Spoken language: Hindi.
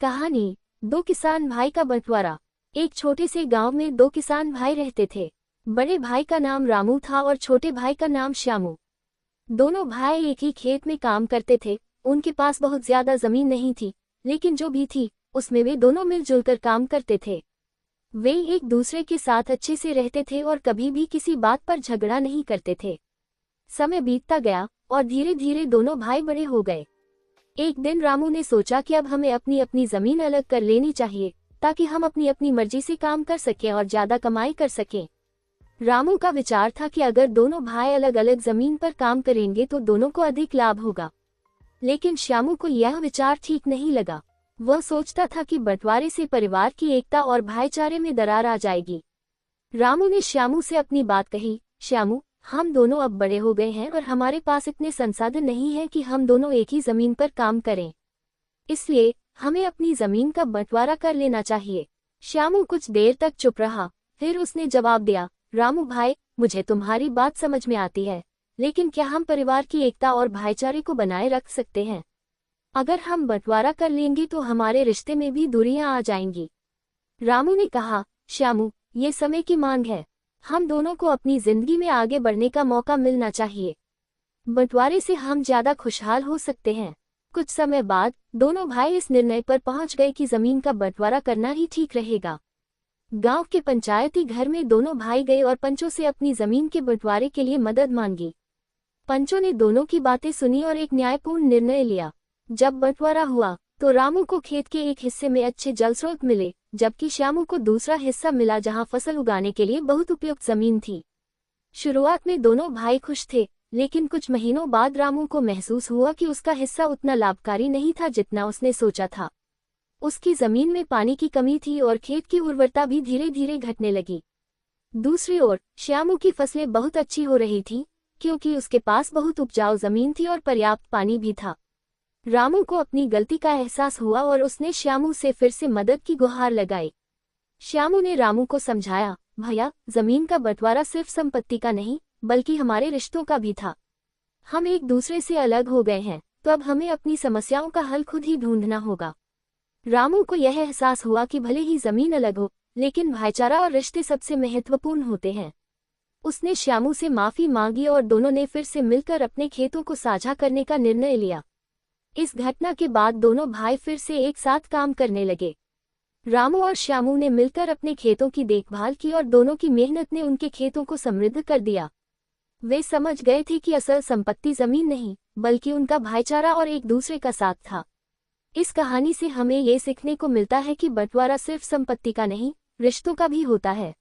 कहानी। दो किसान भाई का बंटवारा। एक छोटे से गांव में दो किसान भाई रहते थे। बड़े भाई का नाम रामू था और छोटे भाई का नाम श्यामू। दोनों भाई एक ही खेत में काम करते थे। उनके पास बहुत ज्यादा जमीन नहीं थी, लेकिन जो भी थी उसमें वे दोनों मिलजुल कर काम करते थे। वे एक दूसरे के साथ अच्छे से रहते थे और कभी भी किसी बात पर झगड़ा नहीं करते थे। समय बीतता गया और धीरे धीरे दोनों भाई बड़े हो गए। एक दिन रामू ने सोचा कि अब हमें अपनी अपनी जमीन अलग कर लेनी चाहिए, ताकि हम अपनी अपनी मर्जी से काम कर सकें और ज्यादा कमाई कर सकें। रामू का विचार था कि अगर दोनों भाई अलग अलग जमीन पर काम करेंगे तो दोनों को अधिक लाभ होगा। लेकिन श्यामू को यह विचार ठीक नहीं लगा। वह सोचता था कि बंटवारे से परिवार की एकता और भाईचारे में दरार आ जाएगी। रामू ने श्यामू से अपनी बात कही, श्यामू, हम दोनों अब बड़े हो गए हैं और हमारे पास इतने संसाधन नहीं हैं कि हम दोनों एक ही जमीन पर काम करें। इसलिए हमें अपनी जमीन का बंटवारा कर लेना चाहिए। श्यामू कुछ देर तक चुप रहा, फिर उसने जवाब दिया, रामू भाई, मुझे तुम्हारी बात समझ में आती है, लेकिन क्या हम परिवार की एकता और भाईचारे को बनाए रख सकते हैं? अगर हम बंटवारा कर लेंगे तो हमारे रिश्ते में भी दूरियां आ जाएंगी। रामू ने कहा, श्यामू, ये समय की मांग है। हम दोनों को अपनी जिंदगी में आगे बढ़ने का मौका मिलना चाहिए। बंटवारे से हम ज्यादा खुशहाल हो सकते हैं। कुछ समय बाद दोनों भाई इस निर्णय पर पहुंच गए कि जमीन का बंटवारा करना ही ठीक रहेगा। गांव के पंचायती घर में दोनों भाई गए और पंचों से अपनी जमीन के बंटवारे के लिए मदद मांगी। पंचों ने दोनों की बातें सुनी और एक न्यायपूर्ण निर्णय लिया। जब बंटवारा हुआ तो रामू को खेत के एक हिस्से में अच्छे जल स्रोत मिले, जबकि श्यामू को दूसरा हिस्सा मिला जहां फसल उगाने के लिए बहुत उपयुक्त जमीन थी। शुरुआत में दोनों भाई खुश थे, लेकिन कुछ महीनों बाद रामू को महसूस हुआ कि उसका हिस्सा उतना लाभकारी नहीं था जितना उसने सोचा था। उसकी जमीन में पानी की कमी थी और खेत की उर्वरता भी धीरे धीरे घटने लगी। दूसरी ओर श्यामू की फसलें बहुत अच्छी हो रही थीं, क्योंकि उसके पास बहुत उपजाऊ जमीन थी और पर्याप्त पानी भी था। रामू को अपनी गलती का एहसास हुआ और उसने श्यामू से फिर से मदद की गुहार लगाई। श्यामू ने रामू को समझाया, भैया, जमीन का बंटवारा सिर्फ संपत्ति का नहीं, बल्कि हमारे रिश्तों का भी था। हम एक दूसरे से अलग हो गए हैं, तो अब हमें अपनी समस्याओं का हल खुद ही ढूंढना होगा। रामू को यह एहसास हुआ कि भले ही जमीन अलग हो, लेकिन भाईचारा और रिश्ते सबसे महत्वपूर्ण होते हैं। उसने श्यामू से माफी मांगी और दोनों ने फिर से मिलकर अपने खेतों को साझा करने का निर्णय लिया। इस घटना के बाद दोनों भाई फिर से एक साथ काम करने लगे। रामू और श्यामू ने मिलकर अपने खेतों की देखभाल की और दोनों की मेहनत ने उनके खेतों को समृद्ध कर दिया। वे समझ गए थे कि असल संपत्ति जमीन नहीं, बल्कि उनका भाईचारा और एक दूसरे का साथ था। इस कहानी से हमें ये सीखने को मिलता है कि बंटवारा सिर्फ संपत्ति का नहीं, रिश्तों का भी होता है।